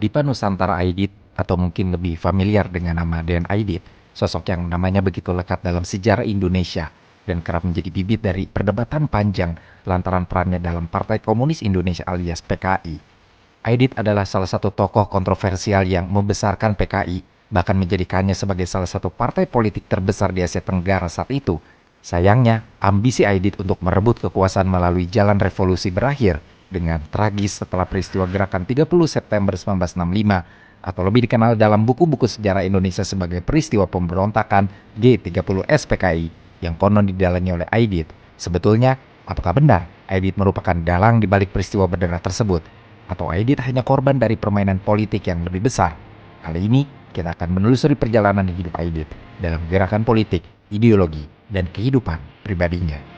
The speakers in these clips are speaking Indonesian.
Dipa Nusantara Aidit atau mungkin lebih familiar dengan nama Den Aidit, sosok yang namanya begitu lekat dalam sejarah Indonesia dan kerap menjadi bibit dari perdebatan panjang lantaran perannya dalam Partai Komunis Indonesia alias PKI. Aidit adalah salah satu tokoh kontroversial yang membesarkan PKI, bahkan menjadikannya sebagai salah satu partai politik terbesar di Asia Tenggara saat itu. Sayangnya, ambisi Aidit untuk merebut kekuasaan melalui jalan revolusi berakhir dengan tragis setelah peristiwa gerakan 30 September 1965 atau lebih dikenal dalam buku-buku sejarah Indonesia sebagai peristiwa pemberontakan G30 SPKI yang konon didalangi oleh Aidit. Sebetulnya, apakah benar Aidit merupakan dalang di balik peristiwa berdarah tersebut? Atau Aidit hanya korban dari permainan politik yang lebih besar? Kali ini, kita akan menelusuri perjalanan hidup Aidit dalam gerakan politik, ideologi, dan kehidupan pribadinya.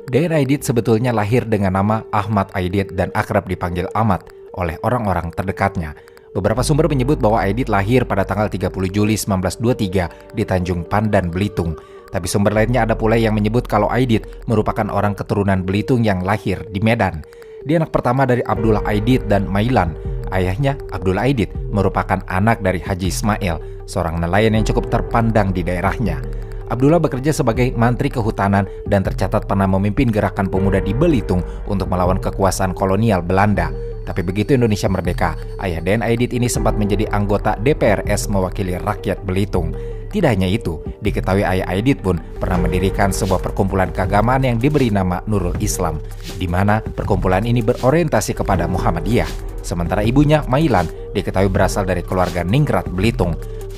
Den Aidit sebetulnya lahir dengan nama Ahmad Aidit dan akrab dipanggil Ahmad oleh orang-orang terdekatnya. Beberapa sumber menyebut bahwa Aidit lahir pada tanggal 30 Juli 1923 di Tanjung Pandan, Belitung. Tapi sumber lainnya ada pula yang menyebut kalau Aidit merupakan orang keturunan Belitung yang lahir di Medan. Dia anak pertama dari Abdullah Aidit dan Mailan. Ayahnya, Abdullah Aidit, merupakan anak dari Haji Ismail, seorang nelayan yang cukup terpandang di daerahnya. Abdullah bekerja sebagai mantri kehutanan dan tercatat pernah memimpin gerakan pemuda di Belitung untuk melawan kekuasaan kolonial Belanda. Tapi begitu Indonesia merdeka, ayah Den Aidit ini sempat menjadi anggota DPRS mewakili rakyat Belitung. Tidak hanya itu, diketahui ayah Aidit pun pernah mendirikan sebuah perkumpulan keagamaan yang diberi nama Nurul Islam, di mana perkumpulan ini berorientasi kepada Muhammadiyah. Sementara ibunya, Mailan, diketahui berasal dari keluarga Ningrat Belitung.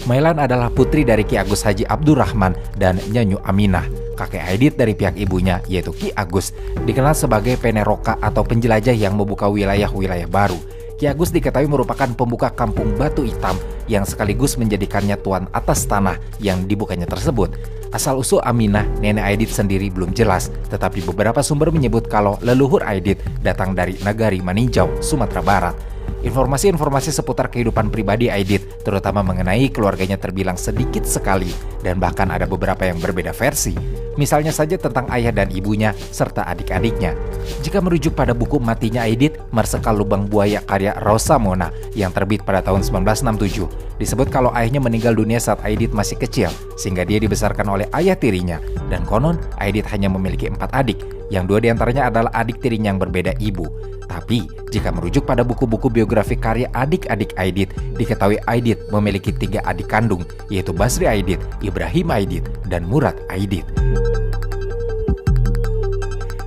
Mailan adalah putri dari Ki Agus Haji Abdurrahman dan Nyanyu Aminah. Kakek Aidit dari pihak ibunya, yaitu Ki Agus, dikenal sebagai peneroka atau penjelajah yang membuka wilayah-wilayah baru. Ki Agus diketahui merupakan pembuka kampung Batu Hitam yang sekaligus menjadikannya tuan atas tanah yang dibukanya tersebut. Asal-usul Aminah, nenek Aidit sendiri belum jelas, tetapi beberapa sumber menyebut kalau leluhur Aidit datang dari Nagari Maninjau, Sumatera Barat. Informasi-informasi seputar kehidupan pribadi Aidit, terutama mengenai keluarganya, terbilang sedikit sekali dan bahkan ada beberapa yang berbeda versi. Misalnya saja tentang ayah dan ibunya serta adik-adiknya. Jika merujuk pada buku matinya Aidit, Marsekal Lubang Buaya karya Rosa Mona yang terbit pada tahun 1967, disebut kalau ayahnya meninggal dunia saat Aidit masih kecil, sehingga dia dibesarkan oleh ayah tirinya. Dan konon Aidit hanya memiliki 4 adik, yang 2 diantaranya adalah adik tirinya yang berbeda ibu. Tapi, jika merujuk pada buku-buku biografi karya adik-adik Aidit, diketahui Aidit memiliki 3 adik kandung, yaitu Basri Aidit, Ibrahim Aidit, dan Murad Aidit.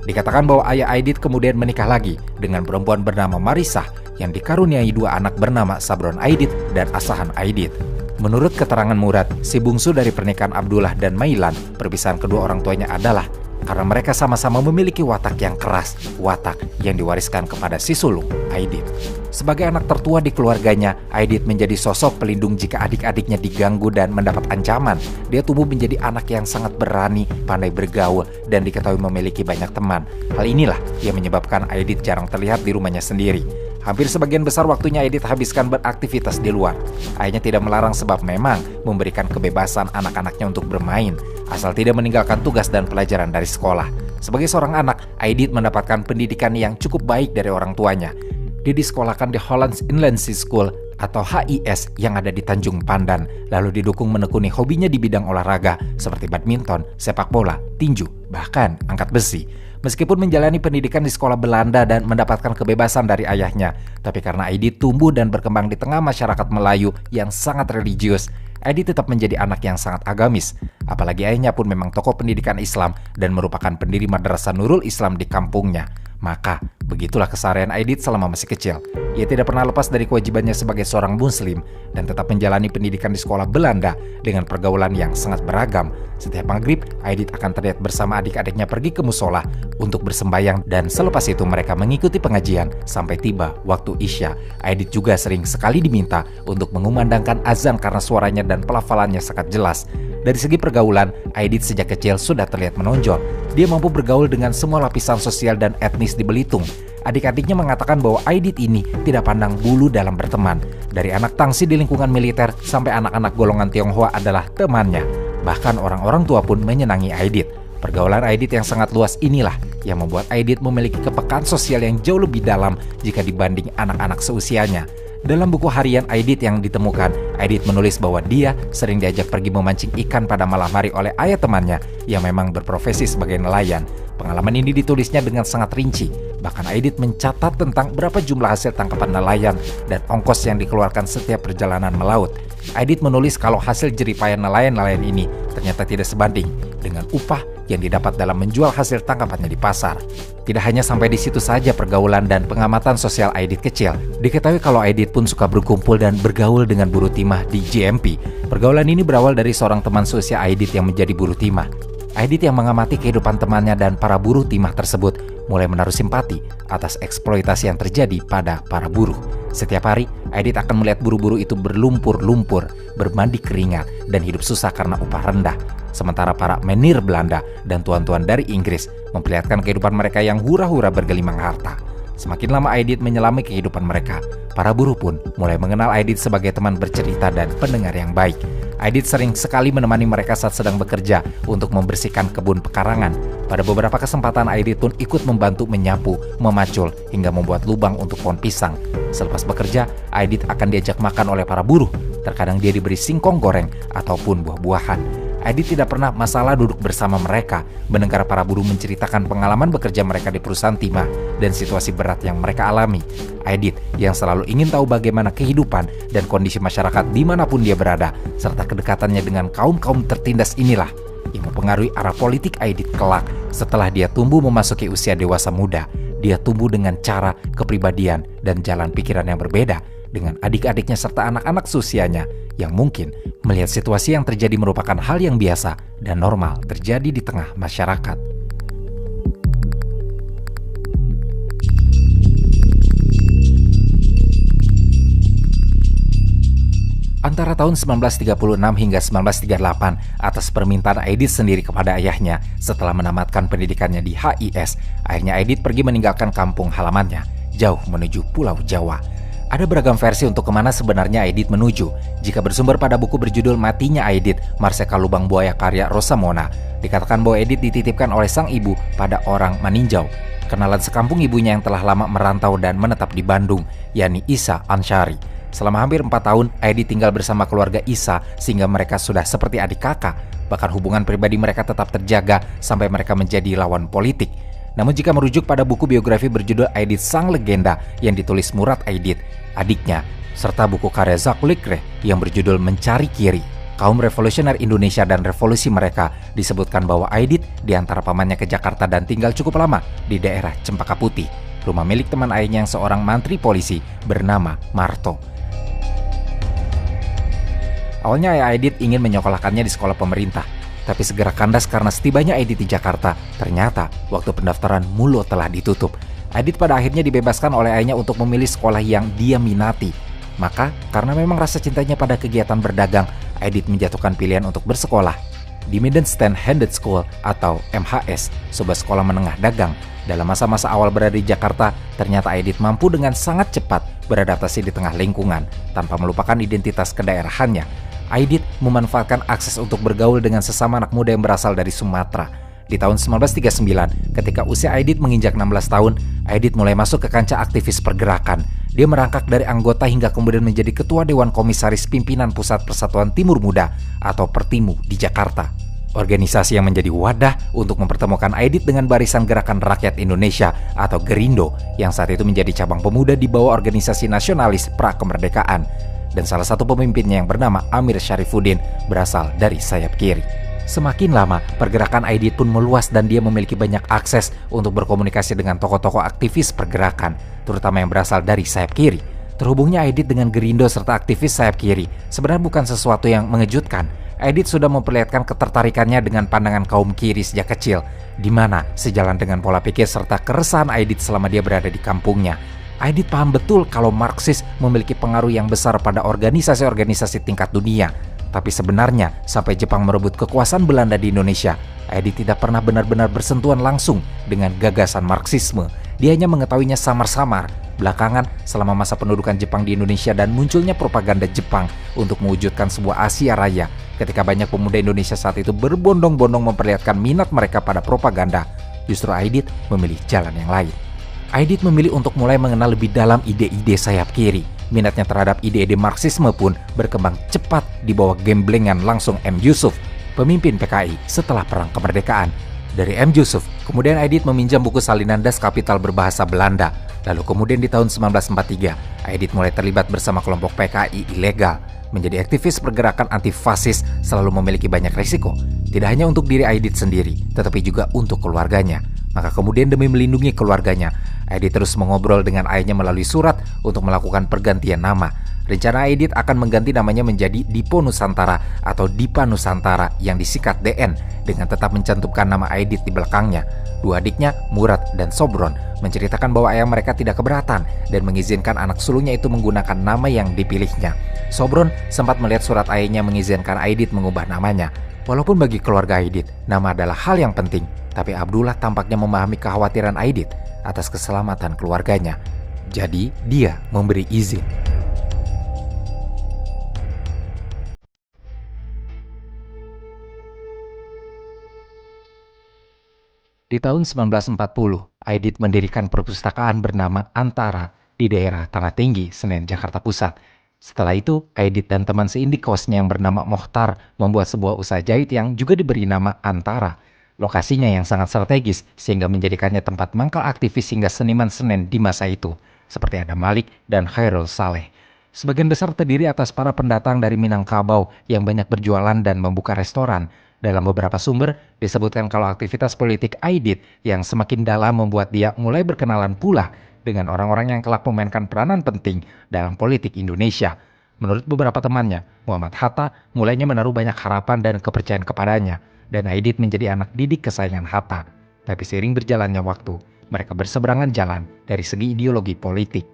Dikatakan bahwa ayah Aidit kemudian menikah lagi dengan perempuan bernama Marisah yang dikaruniai 2 anak bernama Sabron Aidit dan Asahan Aidit. Menurut keterangan Murad, si bungsu dari pernikahan Abdullah dan Mailan, perpisahan kedua orang tuanya adalah karena mereka sama-sama memiliki watak yang keras, watak yang diwariskan kepada si sulung, Aidit. Sebagai anak tertua di keluarganya, Aidit menjadi sosok pelindung jika adik-adiknya diganggu dan mendapat ancaman. Dia tumbuh menjadi anak yang sangat berani, pandai bergaul, dan diketahui memiliki banyak teman. Hal inilah yang menyebabkan Aidit jarang terlihat di rumahnya sendiri. Hampir sebagian besar waktunya Aidit habiskan beraktivitas di luar. Ayahnya tidak melarang sebab memang memberikan kebebasan anak-anaknya untuk bermain, asal tidak meninggalkan tugas dan pelajaran dari sekolah. Sebagai seorang anak, Aidit mendapatkan pendidikan yang cukup baik dari orang tuanya. Dia disekolahkan di Hollands Inland Sea School atau HIS yang ada di Tanjung Pandan, lalu didukung menekuni hobinya di bidang olahraga seperti badminton, sepak bola, tinju, bahkan angkat besi. Meskipun menjalani pendidikan di sekolah Belanda dan mendapatkan kebebasan dari ayahnya, tapi karena Aidit tumbuh dan berkembang di tengah masyarakat Melayu yang sangat religius, Aidit tetap menjadi anak yang sangat agamis. Apalagi ayahnya pun memang tokoh pendidikan Islam dan merupakan pendiri Madrasah Nurul Islam di kampungnya. Maka, begitulah keseharian Aidit selama masih kecil. Ia tidak pernah lepas dari kewajibannya sebagai seorang muslim dan tetap menjalani pendidikan di sekolah Belanda dengan pergaulan yang sangat beragam. Setiap maghrib, Aidit akan terlihat bersama adik-adiknya pergi ke musola untuk bersembayang dan selepas itu mereka mengikuti pengajian sampai tiba waktu Isya. Aidit juga sering sekali diminta untuk mengumandangkan azan karena suaranya dan pelafalannya sangat jelas. Dari segi pergaulan, Aidit sejak kecil sudah terlihat menonjol. Dia mampu bergaul dengan semua lapisan sosial dan etnis di Belitung. Adik-adiknya mengatakan bahwa Aidit ini tidak pandang bulu dalam berteman. Dari anak tangsi di lingkungan militer sampai anak-anak golongan Tionghoa adalah temannya. Bahkan orang-orang tua pun menyenangi Aidit. Pergaulan Aidit yang sangat luas inilah yang membuat Aidit memiliki kepekaan sosial yang jauh lebih dalam jika dibanding anak-anak seusianya. Dalam buku harian Aidit yang ditemukan, Aidit menulis bahwa dia sering diajak pergi memancing ikan pada malam hari oleh ayah temannya yang memang berprofesi sebagai nelayan. Pengalaman ini ditulisnya dengan sangat rinci. Bahkan Aidit mencatat tentang berapa jumlah hasil tangkapan nelayan dan ongkos yang dikeluarkan setiap perjalanan melaut. Aidit menulis kalau hasil jeripayah nelayan-nelayan ini ternyata tidak sebanding dengan upah yang didapat dalam menjual hasil tangkapannya di pasar. Tidak hanya sampai di situ saja pergaulan dan pengamatan sosial Aidit kecil. Diketahui kalau Aidit pun suka berkumpul dan bergaul dengan buruh timah di GMP. Pergaulan ini berawal dari seorang teman seusia Aidit yang menjadi buruh timah. Aidit yang mengamati kehidupan temannya dan para buruh timah tersebut mulai menaruh simpati atas eksploitasi yang terjadi pada para buruh. Setiap hari, Aidit akan melihat buruh-buruh itu berlumpur-lumpur, bermandi keringat, dan hidup susah karena upah rendah. Sementara para menir Belanda dan tuan-tuan dari Inggris memperlihatkan kehidupan mereka yang hura-hura bergelimang harta. Semakin lama Aidit menyelami kehidupan mereka, para buruh pun mulai mengenal Aidit sebagai teman bercerita dan pendengar yang baik. Aidit sering sekali menemani mereka saat sedang bekerja untuk membersihkan kebun pekarangan. Pada beberapa kesempatan Aidit pun ikut membantu menyapu, memacul, hingga membuat lubang untuk pohon pisang. Selepas bekerja, Aidit akan diajak makan oleh para buruh. Terkadang dia diberi singkong goreng ataupun buah-buahan. Aidit tidak pernah masalah duduk bersama mereka, mendengar para buruh menceritakan pengalaman bekerja mereka di perusahaan timah dan situasi berat yang mereka alami. Aidit yang selalu ingin tahu bagaimana kehidupan dan kondisi masyarakat dimanapun dia berada, serta kedekatannya dengan kaum-kaum tertindas inilah yang mempengaruhi arah politik Aidit kelak setelah dia tumbuh memasuki usia dewasa muda. Dia tumbuh dengan cara, kepribadian, dan jalan pikiran yang berbeda dengan adik-adiknya serta anak-anak seusianya yang mungkin melihat situasi yang terjadi merupakan hal yang biasa dan normal terjadi di tengah masyarakat. Antara tahun 1936 hingga 1938, atas permintaan Aidit sendiri kepada ayahnya setelah menamatkan pendidikannya di HIS, akhirnya Aidit pergi meninggalkan kampung halamannya, jauh menuju Pulau Jawa. Ada beragam versi untuk kemana sebenarnya Aidit menuju. Jika bersumber pada buku berjudul Matinya Aidit, Marseka Lubang Buaya karya Rosa Mona, dikatakan bahwa Aidit dititipkan oleh sang ibu pada orang Maninjau, kenalan sekampung ibunya yang telah lama merantau dan menetap di Bandung, yakni Isa Ansyari. Selama hampir 4 tahun, Aidit tinggal bersama keluarga Isa sehingga mereka sudah seperti adik kakak. Bahkan hubungan pribadi mereka tetap terjaga sampai mereka menjadi lawan politik. Namun jika merujuk pada buku biografi berjudul Aidit Sang Legenda yang ditulis Murad Aidit, adiknya, serta buku karya Jacques Leclerc yang berjudul Mencari Kiri, kaum revolusioner Indonesia dan revolusi mereka, disebutkan bahwa Aidit diantar pamannya ke Jakarta dan tinggal cukup lama di daerah Cempaka Putih, rumah milik teman ayahnya yang seorang mantri polisi bernama Marto. Awalnya ayah Aidit ingin menyekolahkannya di sekolah pemerintah, tapi segera kandas karena setibanya Aidit di Jakarta, ternyata waktu pendaftaran mulu telah ditutup. Aidit pada akhirnya dibebaskan oleh ayahnya untuk memilih sekolah yang dia minati. Maka, karena memang rasa cintanya pada kegiatan berdagang, Aidit menjatuhkan pilihan untuk bersekolah di Middenstand Handed School atau MHS, sebuah sekolah menengah dagang. Dalam masa-masa awal berada di Jakarta, ternyata Aidit mampu dengan sangat cepat beradaptasi di tengah lingkungan, tanpa melupakan identitas kedaerahannya. Aidit memanfaatkan akses untuk bergaul dengan sesama anak muda yang berasal dari Sumatera. Di tahun 1939, ketika usia Aidit menginjak 16 tahun, Aidit mulai masuk ke kancah aktivis pergerakan. Dia merangkak dari anggota hingga kemudian menjadi Ketua Dewan Komisaris Pimpinan Pusat Persatuan Timur Muda atau Pertimu di Jakarta. Organisasi yang menjadi wadah untuk mempertemukan Aidit dengan Barisan Gerakan Rakyat Indonesia atau Gerindo yang saat itu menjadi cabang pemuda di bawah organisasi nasionalis pra-kemerdekaan. Dan salah satu pemimpinnya yang bernama Amir Syarifuddin berasal dari sayap kiri. Semakin lama, pergerakan Aidit pun meluas dan dia memiliki banyak akses untuk berkomunikasi dengan tokoh-tokoh aktivis pergerakan, terutama yang berasal dari sayap kiri. Terhubungnya Aidit dengan Gerindo serta aktivis sayap kiri sebenarnya bukan sesuatu yang mengejutkan. Aidit sudah memperlihatkan ketertarikannya dengan pandangan kaum kiri sejak kecil, di mana sejalan dengan pola pikir serta keresahan Aidit selama dia berada di kampungnya. Aidit paham betul kalau Marxis memiliki pengaruh yang besar pada organisasi-organisasi tingkat dunia. Tapi sebenarnya, sampai Jepang merebut kekuasaan Belanda di Indonesia, Aidit tidak pernah benar-benar bersentuhan langsung dengan gagasan Marxisme. Dia hanya mengetahuinya samar-samar. Belakangan, selama masa pendudukan Jepang di Indonesia dan munculnya propaganda Jepang untuk mewujudkan sebuah Asia Raya, Ketika banyak pemuda Indonesia saat itu berbondong-bondong memperlihatkan minat mereka pada propaganda, justru Aidit memilih jalan yang lain. Aidit memilih untuk mulai mengenal lebih dalam ide-ide sayap kiri. Minatnya terhadap ide-ide Marxisme pun berkembang cepat di bawah gemblengan langsung M. Yusuf, pemimpin PKI setelah Perang Kemerdekaan. Dari M. Yusuf, kemudian Aidit meminjam buku salinan Das Kapital berbahasa Belanda. Lalu kemudian di tahun 1943, Aidit mulai terlibat bersama kelompok PKI ilegal. Menjadi aktivis pergerakan antifasis selalu memiliki banyak risiko, tidak hanya untuk diri Aidit sendiri, tetapi juga untuk keluarganya. Maka kemudian demi melindungi keluarganya, Aidit terus mengobrol dengan ayahnya melalui surat untuk melakukan pergantian nama. Rencana Aidit akan mengganti namanya menjadi Dipo Nusantara atau Dipa Nusantara yang disingkat DN dengan tetap mencantumkan nama Aidit di belakangnya. Dua adiknya, Murad dan Sobron, menceritakan bahwa ayah mereka tidak keberatan dan mengizinkan anak sulungnya itu menggunakan nama yang dipilihnya. Sobron sempat melihat surat ayahnya mengizinkan Aidit mengubah namanya. Walaupun bagi keluarga Aidit, nama adalah hal yang penting, tapi Abdullah tampaknya memahami kekhawatiran Aidit atas keselamatan keluarganya. Jadi, dia memberi izin. Di tahun 1940, Aidit mendirikan perpustakaan bernama Antara di daerah Tanah Tinggi, Senen, Jakarta Pusat. Setelah itu, Aidit dan teman seindikosnya yang bernama Mohtar membuat sebuah usaha jahit yang juga diberi nama Antara. Lokasinya yang sangat strategis sehingga menjadikannya tempat mangkal aktivis hingga seniman Senen di masa itu, seperti Adam Malik dan Khairul Saleh. Sebagian besar terdiri atas para pendatang dari Minangkabau yang banyak berjualan dan membuka restoran. Dalam beberapa sumber, disebutkan kalau aktivitas politik Aidit yang semakin dalam membuat dia mulai berkenalan pula dengan orang-orang yang kelak memainkan peranan penting dalam politik Indonesia. Menurut beberapa temannya, Muhammad Hatta mulainya menaruh banyak harapan dan kepercayaan kepadanya, dan Aidit menjadi anak didik kesayangan Hatta. Tapi seiring berjalannya waktu, mereka berseberangan jalan dari segi ideologi politik.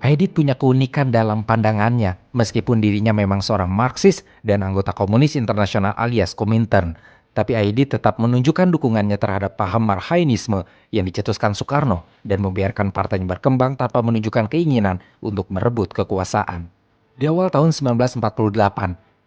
Aidit punya keunikan dalam pandangannya, meskipun dirinya memang seorang Marxis dan anggota Komunis Internasional alias Komintern. Tapi Aidit tetap menunjukkan dukungannya terhadap paham Marxisme yang dicetuskan Soekarno dan membiarkan partainya berkembang tanpa menunjukkan keinginan untuk merebut kekuasaan. Di awal tahun 1948,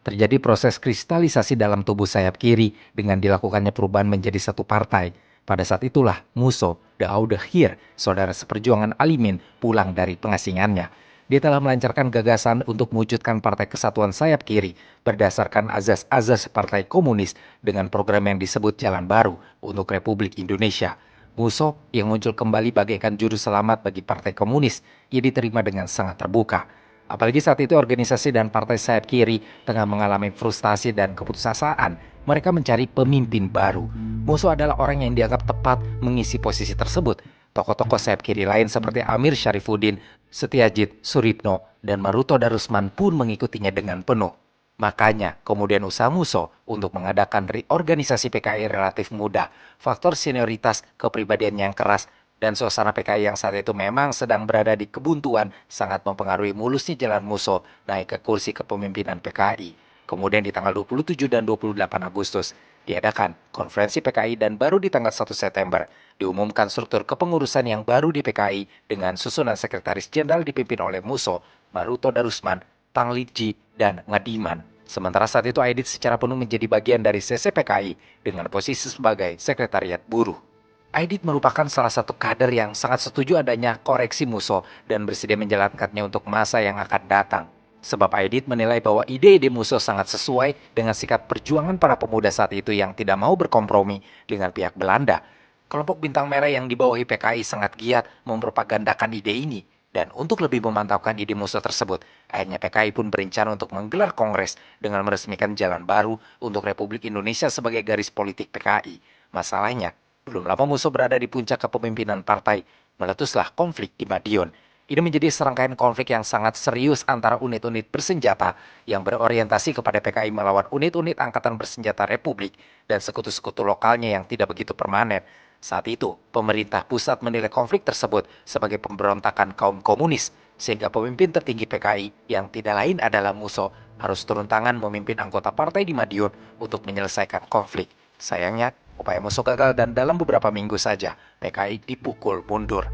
terjadi proses kristalisasi dalam tubuh sayap kiri dengan dilakukannya perubahan menjadi satu partai. Pada saat itulah Musso Daoudkhir, saudara seperjuangan Alimin, pulang dari pengasingannya. Dia telah melancarkan gagasan untuk mewujudkan Partai Kesatuan Sayap Kiri berdasarkan azas-azas Partai Komunis dengan program yang disebut Jalan Baru untuk Republik Indonesia. Musso yang muncul kembali bagaikan juru selamat bagi Partai Komunis, ia diterima dengan sangat terbuka. Apalagi saat itu organisasi dan partai sayap kiri tengah mengalami frustasi dan keputusasaan. Mereka mencari pemimpin baru. Musso adalah orang yang dianggap tepat mengisi posisi tersebut. Tokoh-tokoh sayap kiri lain seperti Amir Syarifuddin, Setiajid Suripno, dan Maruto Darusman pun mengikutinya dengan penuh. Makanya, kemudian usaha Musso untuk mengadakan reorganisasi PKI relatif mudah. Faktor senioritas, kepribadian yang keras, dan suasana PKI yang saat itu memang sedang berada di kebuntuan sangat mempengaruhi mulusnya jalan Musso naik ke kursi kepemimpinan PKI. Kemudian di tanggal 27 dan 28 Agustus, diadakan konferensi PKI dan baru di tanggal 1 September, diumumkan struktur kepengurusan yang baru di PKI dengan susunan sekretaris jenderal dipimpin oleh Musso, Maruto Darusman, Tang Lidji, dan Ngadiman. Sementara saat itu Aidit secara penuh menjadi bagian dari CCPKI dengan posisi sebagai sekretariat buruh. Aidit merupakan salah satu kader yang sangat setuju adanya koreksi Musso dan bersedia menjalankannya untuk masa yang akan datang. Sebab Aidit menilai bahwa ide-ide Musso sangat sesuai dengan sikap perjuangan para pemuda saat itu yang tidak mau berkompromi dengan pihak Belanda. Kelompok Bintang Merah yang dibawahi PKI sangat giat mempropagandakan ide ini. Dan untuk lebih memantapkan ide Musso tersebut, akhirnya PKI pun berencana untuk menggelar kongres dengan meresmikan jalan baru untuk Republik Indonesia sebagai garis politik PKI. Masalahnya, belum lama Musso berada di puncak kepemimpinan partai, meletuslah konflik di Madiun. Ini menjadi serangkaian konflik yang sangat serius antara unit-unit bersenjata yang berorientasi kepada PKI melawan unit-unit angkatan bersenjata Republik dan sekutu-sekutu lokalnya yang tidak begitu permanen. Saat itu, pemerintah pusat menilai konflik tersebut sebagai pemberontakan kaum komunis, sehingga pemimpin tertinggi PKI yang tidak lain adalah Musso harus turun tangan memimpin anggota partai di Madiun untuk menyelesaikan konflik. Sayangnya, upaya Musso gagal dan dalam beberapa minggu saja PKI dipukul mundur.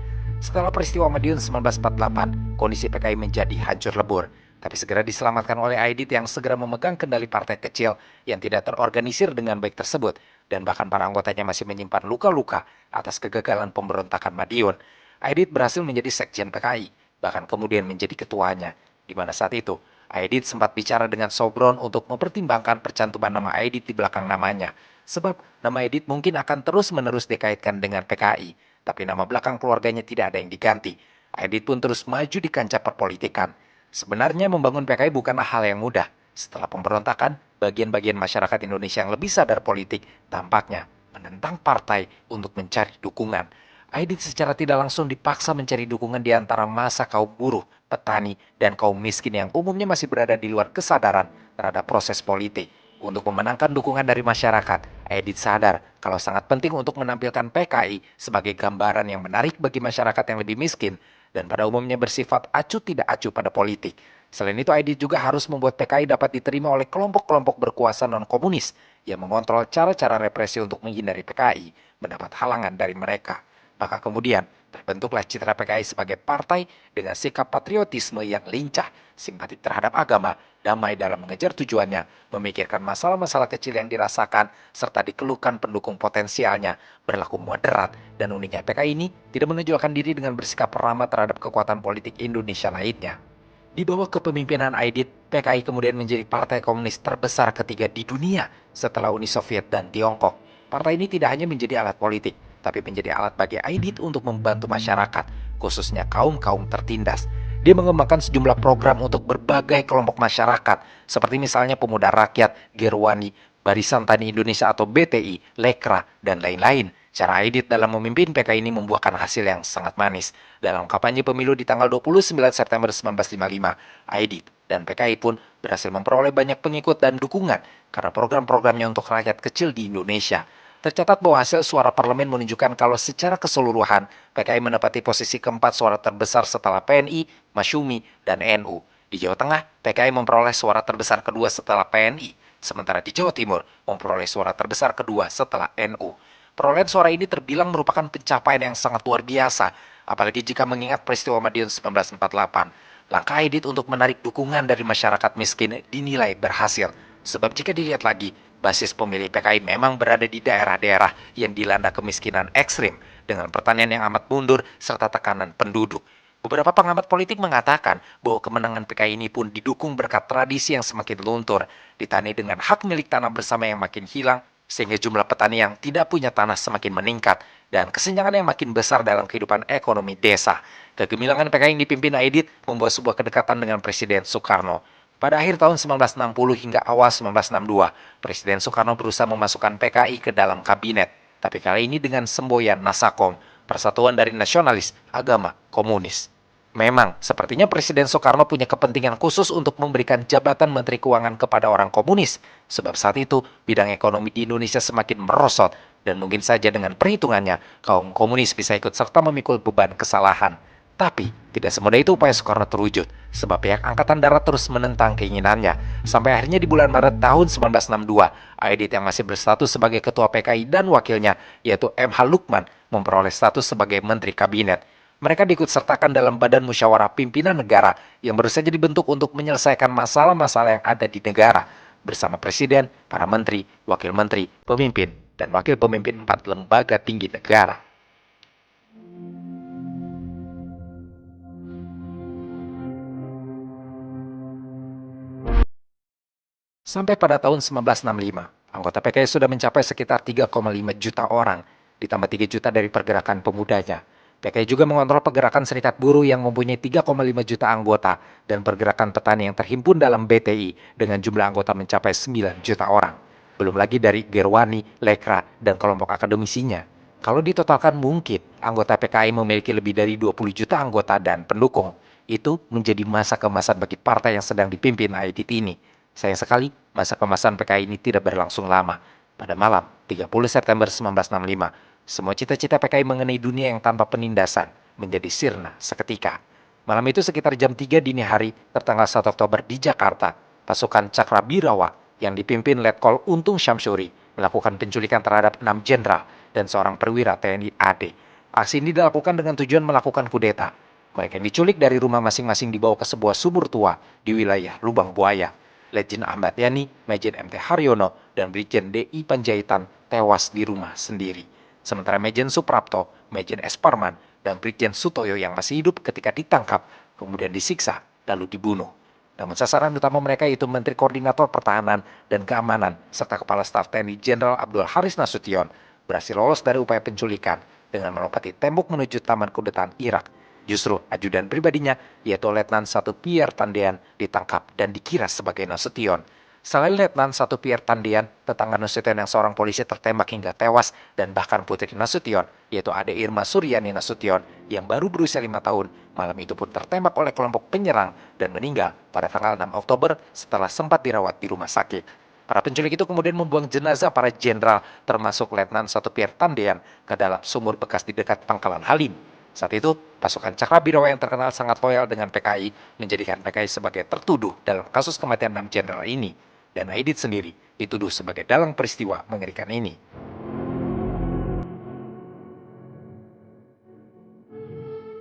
Setelah peristiwa Madiun 1948, kondisi PKI menjadi hancur lebur. tapi segera diselamatkan oleh Aidit yang segera memegang kendali partai kecil yang tidak terorganisir dengan baik tersebut, dan bahkan para anggotanya masih menyimpan luka-luka atas kegagalan pemberontakan Madiun. Aidit berhasil menjadi sekjen PKI, bahkan kemudian menjadi ketuanya, di mana saat itu Aidit sempat bicara dengan Sobron untuk mempertimbangkan percantuman nama Aidit di belakang namanya. Sebab nama Aidit mungkin akan terus-menerus dikaitkan dengan PKI, tapi nama belakang keluarganya tidak ada yang diganti. Aidit pun terus maju di kancah perpolitikan. Sebenarnya membangun PKI bukanlah hal yang mudah. Setelah pemberontakan, bagian-bagian masyarakat Indonesia yang lebih sadar politik tampaknya menentang partai untuk mencari dukungan. Aidit secara tidak langsung dipaksa mencari dukungan di antara massa kaum buruh, petani, dan kaum miskin yang umumnya masih berada di luar kesadaran terhadap proses politik. Untuk memenangkan dukungan dari masyarakat, Aidit sadar kalau sangat penting untuk menampilkan PKI sebagai gambaran yang menarik bagi masyarakat yang lebih miskin dan pada umumnya bersifat acuh tidak acuh pada politik. Selain itu, Aidit juga harus membuat PKI dapat diterima oleh kelompok-kelompok berkuasa non-komunis yang mengontrol cara-cara represi untuk menghindari PKI mendapat halangan dari mereka. Maka kemudian terbentuklah citra PKI sebagai partai dengan sikap patriotisme yang lincah, simpati terhadap agama, damai dalam mengejar tujuannya, memikirkan masalah-masalah kecil yang dirasakan, serta dikeluhkan pendukung potensialnya, berlaku moderat, dan uniknya PKI ini tidak menonjolkan diri dengan bersikap ramah terhadap kekuatan politik Indonesia lainnya. Di bawah kepemimpinan Aidit, PKI kemudian menjadi partai komunis terbesar ketiga di dunia setelah Uni Soviet dan Tiongkok. Partai ini tidak hanya menjadi alat politik, tapi menjadi alat bagi Aidit untuk membantu masyarakat, khususnya kaum-kaum tertindas. Dia mengembangkan sejumlah program untuk berbagai kelompok masyarakat, seperti misalnya Pemuda Rakyat, Gerwani, Barisan Tani Indonesia atau BTI, Lekra, dan lain-lain. Cara Aidit dalam memimpin PKI ini membuahkan hasil yang sangat manis. Dalam kampanye pemilu di tanggal 29 September 1955, Aidit dan PKI pun berhasil memperoleh banyak pengikut dan dukungan karena program-programnya untuk rakyat kecil di Indonesia. Tercatat bahwa hasil suara parlemen menunjukkan kalau secara keseluruhan, PKI menempati posisi keempat suara terbesar setelah PNI, Masyumi, dan NU. Di Jawa Tengah, PKI memperoleh suara terbesar kedua setelah PNI, sementara di Jawa Timur memperoleh suara terbesar kedua setelah NU. Perolehan suara ini terbilang merupakan pencapaian yang sangat luar biasa, apalagi jika mengingat peristiwa Madiun 1948. Langkah Aidit untuk menarik dukungan dari masyarakat miskin dinilai berhasil. Sebab jika dilihat lagi, basis pemilih PKI memang berada di daerah-daerah yang dilanda kemiskinan ekstrim, dengan pertanian yang amat mundur serta tekanan penduduk. Beberapa pengamat politik mengatakan bahwa kemenangan PKI ini pun didukung berkat tradisi yang semakin luntur, ditandai dengan hak milik tanah bersama yang makin hilang, sehingga jumlah petani yang tidak punya tanah semakin meningkat dan kesenjangan yang makin besar dalam kehidupan ekonomi desa. Kegemilangan PKI yang dipimpin Aidit membuat sebuah kedekatan dengan Presiden Soekarno. Pada akhir tahun 1960 hingga awal 1962, Presiden Soekarno berusaha memasukkan PKI ke dalam kabinet, tapi kali ini dengan semboyan Nasakom, Persatuan dari Nasionalis Agama Komunis. Memang, sepertinya Presiden Soekarno punya kepentingan khusus untuk memberikan jabatan Menteri Keuangan kepada orang komunis, sebab saat itu bidang ekonomi di Indonesia semakin merosot, dan mungkin saja dengan perhitungannya, kaum komunis bisa ikut serta memikul beban kesalahan. Tapi, tidak semudah itu upaya Soekarno terwujud, sebab pihak Angkatan Darat terus menentang keinginannya. Sampai akhirnya di bulan Maret tahun 1962, Aidit yang masih berstatus sebagai Ketua PKI dan wakilnya, yaitu M.H. Lukman, memperoleh status sebagai Menteri Kabinet. Mereka diikutsertakan dalam Badan Musyawarah Pimpinan Negara yang baru saja dibentuk untuk menyelesaikan masalah-masalah yang ada di negara bersama Presiden, para menteri, wakil menteri, pemimpin, dan wakil pemimpin 4 lembaga tinggi negara. Sampai pada tahun 1965, anggota PKI sudah mencapai sekitar 3,5 juta orang, ditambah 3 juta dari pergerakan pemudanya. PKI juga mengontrol pergerakan serikat buruh yang mempunyai 3,5 juta anggota dan pergerakan petani yang terhimpun dalam BTI dengan jumlah anggota mencapai 9 juta orang. Belum lagi dari Gerwani, Lekra, dan kelompok akademisinya. Kalau ditotalkan mungkin anggota PKI memiliki lebih dari 20 juta anggota dan pendukung. Itu menjadi masa kemasan bagi partai yang sedang dipimpin Aidit ini. Sayang sekali, masa kemasan PKI ini tidak berlangsung lama. Pada malam 30 September 1965, semua cita-cita PKI mengenai dunia yang tanpa penindasan menjadi sirna seketika. Malam itu sekitar jam 3 dini hari, tertanggal 1 Oktober di Jakarta, pasukan Cakrabirawa yang dipimpin Letkol Untung Syamsuri melakukan penculikan terhadap 6 jenderal dan seorang perwira TNI AD. Aksi ini dilakukan dengan tujuan melakukan kudeta. Mereka diculik dari rumah masing-masing dibawa ke sebuah sumur tua di wilayah Lubang Buaya. Legend Ahmad Yani, Majen MT Haryono, dan Brigjen DI Panjaitan tewas di rumah sendiri. Sementara Majen Suprapto, Majen S. Parman, dan Brigjen Sutoyo yang masih hidup ketika ditangkap, kemudian disiksa, lalu dibunuh. Namun sasaran utama mereka yaitu Menteri Koordinator Pertahanan dan Keamanan, serta Kepala Staf TNI Jenderal Abdul Haris Nasution, berhasil lolos dari upaya penculikan dengan melompati tembok menuju Taman Kudetan Irak. Justru ajudan pribadinya, yaitu Letnan 1 Pierre Tandean, ditangkap dan dikira sebagai Nasution. Selain Letnan 1 Pierre Tandean, tetangga Nasution yang seorang polisi tertembak hingga tewas, dan bahkan putri Nasution, yaitu Ade Irma Suryani Nasution, yang baru berusia 5 tahun, malam itu pun tertembak oleh kelompok penyerang dan meninggal pada tanggal 6 Oktober setelah sempat dirawat di rumah sakit. Para penculik itu kemudian membuang jenazah para jenderal, termasuk Letnan 1 Pierre Tandean, ke dalam sumur bekas di dekat Pangkalan Halim. Saat itu, pasukan Cakrabirawa yang terkenal sangat loyal dengan PKI menjadikan PKI sebagai tertuduh dalam kasus kematian 6 jenderal ini. Dan Aidit sendiri dituduh sebagai dalang peristiwa mengerikan ini.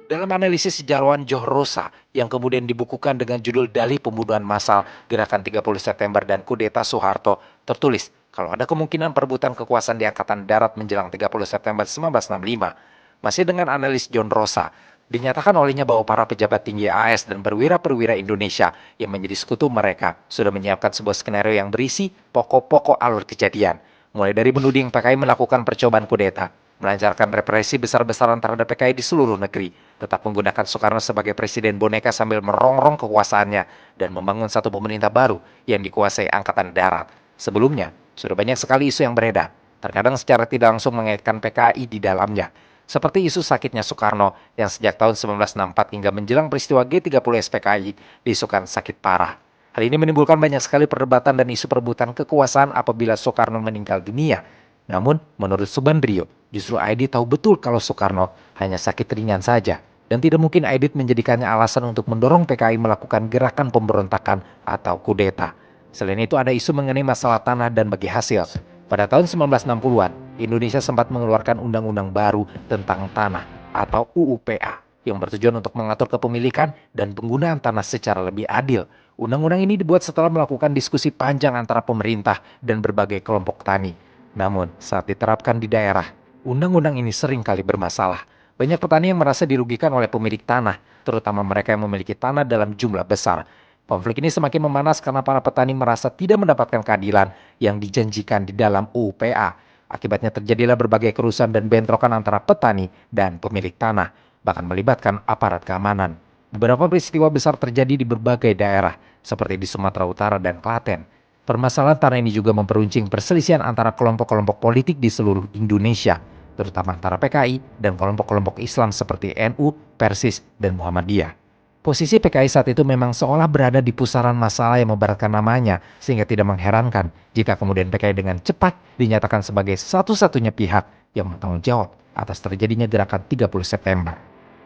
Dalam analisis sejarawan Joh Rosa yang kemudian dibukukan dengan judul Dalih Pembunuhan Massal Gerakan 30 September dan Kudeta Soeharto, tertulis kalau ada kemungkinan perebutan kekuasaan di Angkatan Darat menjelang 30 September 1965. Masih dengan analis John Rosa, dinyatakan olehnya bahwa para pejabat tinggi AS dan perwira-perwira Indonesia yang menjadi sekutu mereka sudah menyiapkan sebuah skenario yang berisi pokok-pokok alur kejadian. Mulai dari menuding PKI melakukan percobaan kudeta, melancarkan represi besar-besaran terhadap PKI di seluruh negeri, tetap menggunakan Soekarno sebagai presiden boneka sambil merongrong kekuasaannya, dan membangun satu pemerintah baru yang dikuasai Angkatan Darat. Sebelumnya, sudah banyak sekali isu yang beredar, terkadang secara tidak langsung mengaitkan PKI di dalamnya. Seperti isu sakitnya Soekarno yang sejak tahun 1964 hingga menjelang peristiwa G30 SPKI diisukan sakit parah. Hal ini menimbulkan banyak sekali perdebatan dan isu perebutan kekuasaan apabila Soekarno meninggal dunia. Namun, menurut Subandrio, justru Aidit tahu betul kalau Soekarno hanya sakit ringan saja. Dan tidak mungkin Aidit menjadikannya alasan untuk mendorong PKI melakukan gerakan pemberontakan atau kudeta. Selain itu ada isu mengenai masalah tanah dan bagi hasil. Pada tahun 1960-an, Indonesia sempat mengeluarkan undang-undang baru tentang tanah atau UUPA yang bertujuan untuk mengatur kepemilikan dan penggunaan tanah secara lebih adil. Undang-undang ini dibuat setelah melakukan diskusi panjang antara pemerintah dan berbagai kelompok tani. Namun, saat diterapkan di daerah, undang-undang ini sering kali bermasalah. Banyak petani yang merasa dirugikan oleh pemilik tanah, terutama mereka yang memiliki tanah dalam jumlah besar. Konflik ini semakin memanas karena para petani merasa tidak mendapatkan keadilan yang dijanjikan di dalam UUPA. Akibatnya terjadilah berbagai kerusuhan dan bentrokan antara petani dan pemilik tanah, bahkan melibatkan aparat keamanan. Beberapa peristiwa besar terjadi di berbagai daerah, seperti di Sumatera Utara dan Klaten. Permasalahan tanah ini juga memperuncing perselisihan antara kelompok-kelompok politik di seluruh Indonesia, terutama antara PKI dan kelompok-kelompok Islam seperti NU, Persis, dan Muhammadiyah. Posisi PKI saat itu memang seolah berada di pusaran masalah yang memberatkan namanya, sehingga tidak mengherankan jika kemudian PKI dengan cepat dinyatakan sebagai satu-satunya pihak yang bertanggung jawab atas terjadinya gerakan 30 September.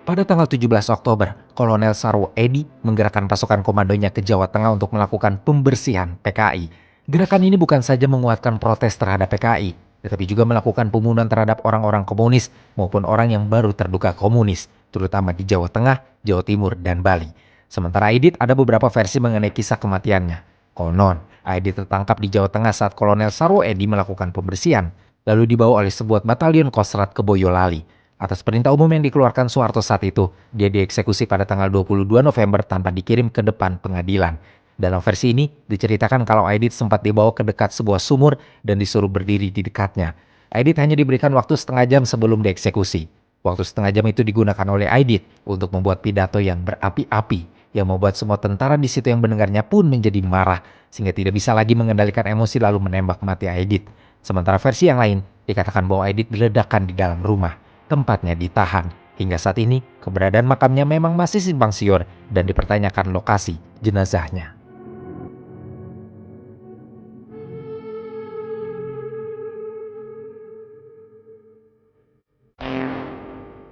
Pada tanggal 17 Oktober, Kolonel Sarwo Edi menggerakkan pasukan komandonya ke Jawa Tengah untuk melakukan pembersihan PKI. Gerakan ini bukan saja menguatkan protes terhadap PKI, tetapi juga melakukan pembunuhan terhadap orang-orang komunis maupun orang yang baru terduga komunis, terutama di Jawa Tengah, Jawa Timur, dan Bali. Sementara Aidit ada beberapa versi mengenai kisah kematiannya. Konon, Aidit tertangkap di Jawa Tengah saat Kolonel Sarwo Edi melakukan pembersihan, lalu dibawa oleh sebuah batalion Kostrat ke Boyolali. Atas perintah umum yang dikeluarkan Soeharto saat itu, dia dieksekusi pada tanggal 22 November tanpa dikirim ke depan pengadilan. Dalam versi ini, diceritakan kalau Aidit sempat dibawa ke dekat sebuah sumur dan disuruh berdiri di dekatnya. Aidit hanya diberikan waktu setengah jam sebelum dieksekusi. Waktu setengah jam itu digunakan oleh Aidit untuk membuat pidato yang berapi-api, yang membuat semua tentara di situ yang mendengarnya pun menjadi marah, sehingga tidak bisa lagi mengendalikan emosi lalu menembak mati Aidit. Sementara versi yang lain, dikatakan bahwa Aidit diledakkan di dalam rumah. Tempatnya ditahan. Hingga saat ini, keberadaan makamnya memang masih simpang siur dan dipertanyakan lokasi jenazahnya.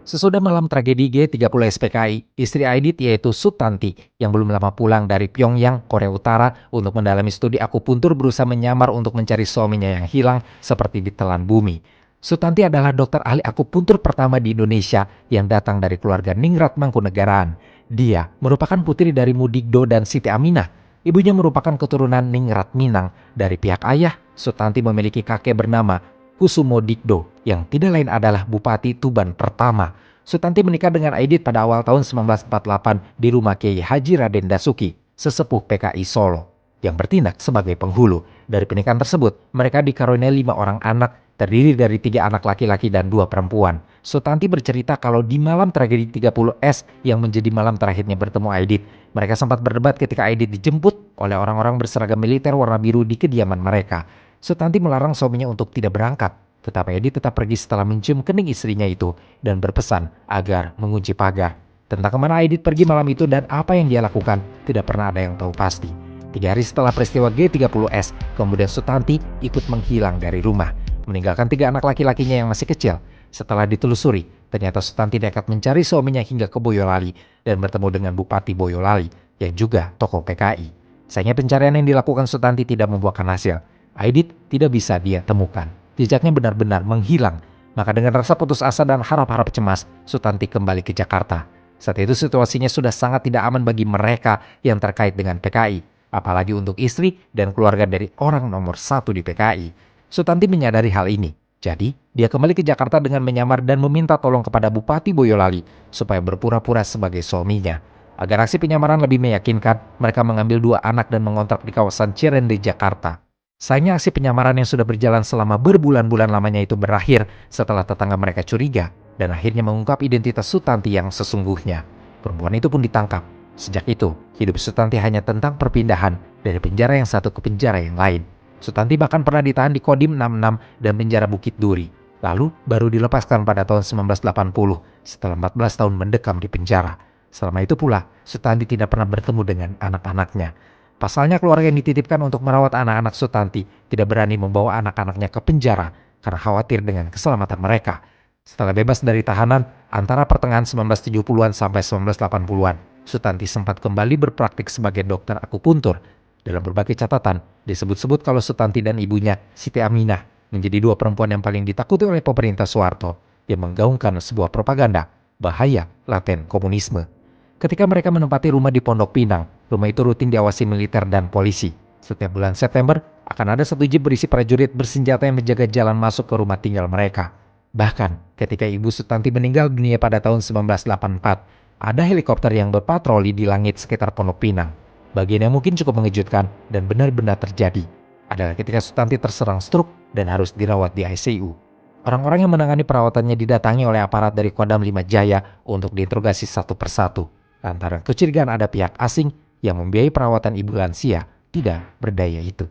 Sesudah malam tragedi G30 SPKI, istri Aidit yaitu Sutanti yang belum lama pulang dari Pyongyang, Korea Utara untuk mendalami studi akupuntur berusaha menyamar untuk mencari suaminya yang hilang seperti ditelan bumi. Sutanti adalah dokter ahli akupuntur pertama di Indonesia yang datang dari keluarga Ningrat Mangkunegaraan. Dia merupakan putri dari Mudigdo dan Siti Aminah. Ibunya merupakan keturunan Ningrat Minang. Dari pihak ayah, Sutanti memiliki kakek bernama Kusumo Digdo yang tidak lain adalah Bupati Tuban pertama. Sutanti menikah dengan Aidit pada awal tahun 1948 di rumah Kiai Haji Raden Dasuki, sesepuh PKI Solo, yang bertindak sebagai penghulu. Dari pernikahan tersebut, mereka dikaruniai 5 orang anak, terdiri dari 3 anak laki-laki dan 2 perempuan. Sutanti bercerita kalau di malam tragedi 30S yang menjadi malam terakhirnya bertemu Aidit, mereka sempat berdebat ketika Aidit dijemput oleh orang-orang berseragam militer warna biru di kediaman mereka. Sutanti melarang suaminya untuk tidak berangkat, tetapi Aidit tetap pergi setelah mencium kening istrinya itu dan berpesan agar mengunci pagar. Tentang kemana Aidit pergi malam itu dan apa yang dia lakukan, tidak pernah ada yang tahu pasti. 3 hari setelah peristiwa G30S, kemudian Sutanti ikut menghilang dari rumah, meninggalkan 3 anak laki-lakinya yang masih kecil. Setelah ditelusuri, ternyata Sutanti nekat mencari suaminya hingga ke Boyolali dan bertemu dengan Bupati Boyolali yang juga tokoh PKI. Sayangnya pencarian yang dilakukan Sutanti tidak membuahkan hasil. Aidit tidak bisa dia temukan. Jejaknya benar-benar menghilang. Maka dengan rasa putus asa dan harap-harap cemas, Sutanti kembali ke Jakarta. Saat itu situasinya sudah sangat tidak aman bagi mereka yang terkait dengan PKI, apalagi untuk istri dan keluarga dari orang nomor 1 di PKI. Sutanti menyadari hal ini. Jadi, dia kembali ke Jakarta dengan menyamar dan meminta tolong kepada Bupati Boyolali supaya berpura-pura sebagai suaminya. Agar aksi penyamaran lebih meyakinkan, mereka mengambil 2 anak dan mengontrak di kawasan Cirende, Jakarta. Sayangnya aksi penyamaran yang sudah berjalan selama berbulan-bulan lamanya itu berakhir setelah tetangga mereka curiga dan akhirnya mengungkap identitas Sutanti yang sesungguhnya. Perempuan itu pun ditangkap. Sejak itu, hidup Sutanti hanya tentang perpindahan dari penjara yang satu ke penjara yang lain. Sutanti bahkan pernah ditahan di Kodim 66 dan penjara Bukit Duri. Lalu baru dilepaskan pada tahun 1980 setelah 14 tahun mendekam di penjara. Selama itu pula, Sutanti tidak pernah bertemu dengan anak-anaknya. Pasalnya keluarga yang dititipkan untuk merawat anak-anak Sutanti tidak berani membawa anak-anaknya ke penjara karena khawatir dengan keselamatan mereka. Setelah bebas dari tahanan antara pertengahan 1970-an sampai 1980-an, Sutanti sempat kembali berpraktik sebagai dokter akupuntur. Dalam berbagai catatan, disebut-sebut kalau Sutanti dan ibunya, Siti Aminah, menjadi 2 perempuan yang paling ditakuti oleh pemerintah Soeharto yang menggaungkan sebuah propaganda bahaya laten komunisme. Ketika mereka menempati rumah di Pondok Pinang, rumah itu rutin diawasi militer dan polisi. Setiap bulan September, akan ada 1 jeep berisi prajurit bersenjata yang menjaga jalan masuk ke rumah tinggal mereka. Bahkan, ketika Ibu Sutanti meninggal dunia pada tahun 1984, ada helikopter yang berpatroli di langit sekitar Pondok Pinang. Bagian yang mungkin cukup mengejutkan dan benar-benar terjadi adalah ketika Sutanti terserang stroke dan harus dirawat di ICU. Orang-orang yang menangani perawatannya didatangi oleh aparat dari Kodam 5 Jaya untuk diinterogasi satu persatu. Lantaran kecurigaan ada pihak asing yang membiayai perawatan ibu lansia tidak berdaya itu.